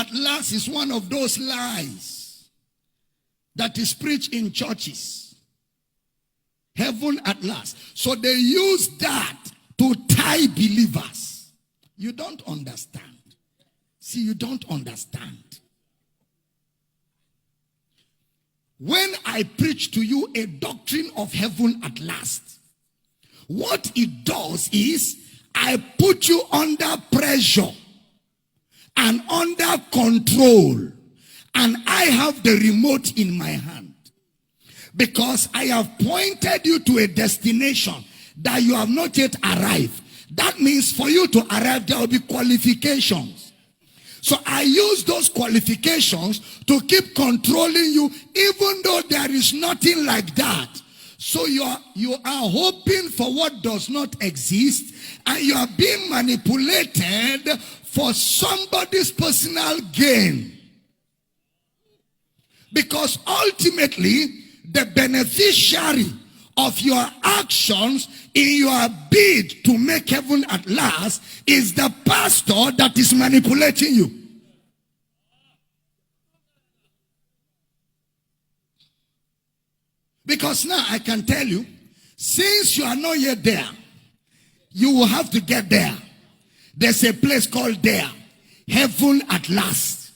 at last is one of those lies that is preached in churches. Heaven at last. So they use that to tie believers. You don't understand. See, you don't understand. When I preach to you a doctrine of heaven at last, what it does is I put you under pressure and under control, and I have the remote in my hand, because I have pointed you to a destination that you have not yet arrived. That means for you to arrive, there will be qualifications. So I use those qualifications to keep controlling you, even though there is nothing like that. So you are hoping for what does not exist, and you are being manipulated for somebody's personal gain. Because ultimately, the beneficiary of your actions in your bid to make heaven at last is the pastor that is manipulating you. Because now I can tell you, since you are not yet there, you will have to get there. There's a place called there, heaven at last.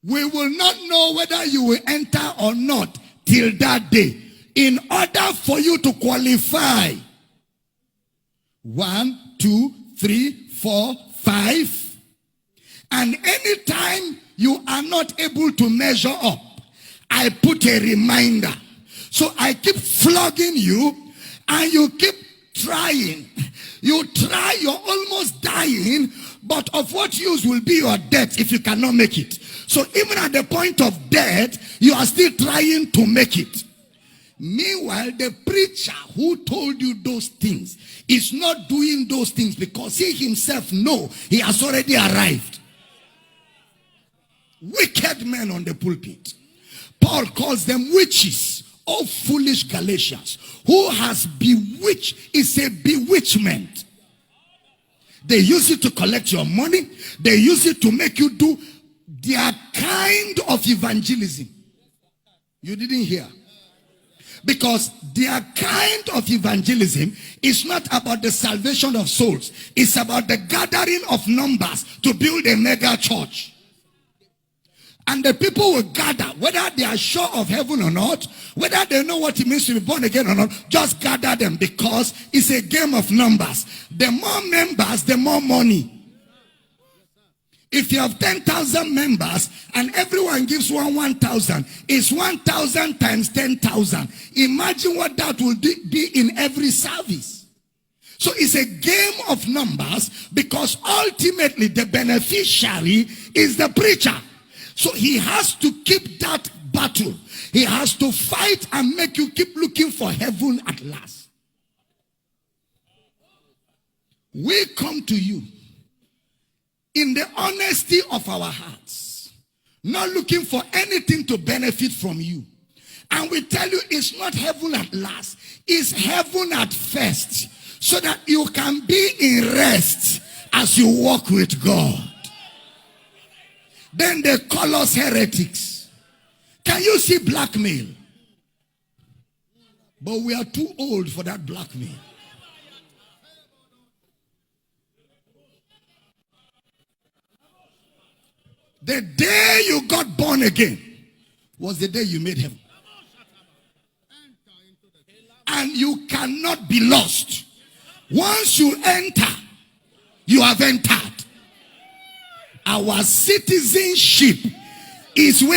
We will not know whether you will enter or not till that day. In order for you to qualify, 1, 2, 3, 4, 5, and anytime you are not able to measure up, I put a reminder. So I keep flogging you, and you keep trying. You try, you're almost dying, but of what use will be your death if you cannot make it? So even at the point of death, you are still trying to make it. Meanwhile, the preacher who told you those things is not doing those things because he himself knows he has already arrived. Wicked men on the pulpit. Paul calls them witches. Oh, foolish Galatians. Who has bewitched is a bewitchment. They use it to collect your money. They use it to make you do their kind of evangelism. You didn't hear. Because their kind of evangelism is not about the salvation of souls. It's about the gathering of numbers to build a mega church. And the people will gather, whether they are sure of heaven or not, whether they know what it means to be born again or not, just gather them, because it's a game of numbers. The more members, the more money. If you have 10,000 members and everyone gives 1,000, it's 1,000 times 10,000. Imagine what that will be in every service. So it's a game of numbers, because ultimately the beneficiary is the preacher. So he has to keep that battle. He has to fight and make you keep looking for heaven at last. We come to you in the honesty of our hearts, not looking for anything to benefit from you. And we tell you it's not heaven at last. It's heaven at first, so that you can be in rest as you walk with God. Then they call us heretics. Can you see blackmail? But we are too old for that blackmail. The day you got born again was the day you made heaven. And you cannot be lost. Once you enter, you have entered. Our citizenship is where